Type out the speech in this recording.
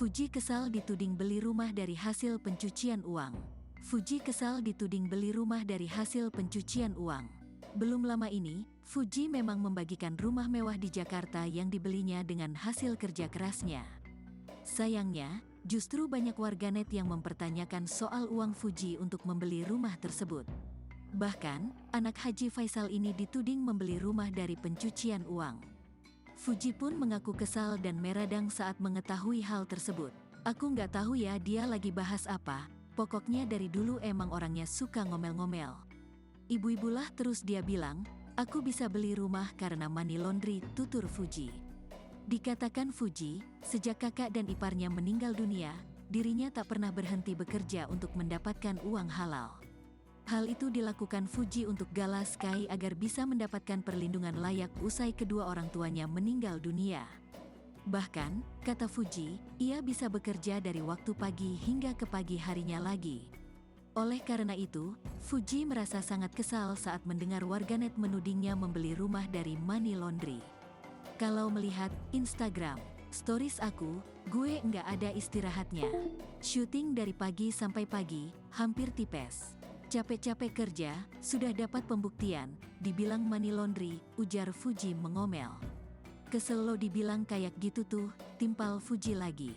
Fuji kesal dituding beli rumah dari hasil pencucian uang. Fuji kesal dituding beli rumah dari hasil pencucian uang. Belum lama ini, Fuji memang membagikan rumah mewah di Jakarta yang dibelinya dengan hasil kerja kerasnya. Sayangnya, justru banyak warganet yang mempertanyakan soal uang Fuji untuk membeli rumah tersebut. Bahkan, anak Haji Faisal ini dituding membeli rumah dari pencucian uang. Fuji pun mengaku kesal dan meradang saat mengetahui hal tersebut. "Aku nggak tahu ya dia lagi bahas apa, pokoknya dari dulu emang orangnya suka ngomel-ngomel. Ibu-ibulah terus dia bilang, aku bisa beli rumah karena money laundry," tutur Fuji. Dikatakan Fuji, sejak kakak dan iparnya meninggal dunia, dirinya tak pernah berhenti bekerja untuk mendapatkan uang halal. Hal itu dilakukan Fuji untuk Gala Sky agar bisa mendapatkan perlindungan layak usai kedua orang tuanya meninggal dunia. Bahkan, kata Fuji, ia bisa bekerja dari waktu pagi hingga ke pagi harinya lagi. Oleh karena itu, Fuji merasa sangat kesal saat mendengar warganet menudingnya membeli rumah dari money laundry. "Kalau melihat Instagram stories aku, gue nggak ada istirahatnya. Syuting dari pagi sampai pagi, hampir tipes. Capek-capek kerja, sudah dapat pembuktian, dibilang money laundry," ujar Fuji mengomel. "Kesel lo dibilang kayak gitu tuh," timpal Fuji lagi.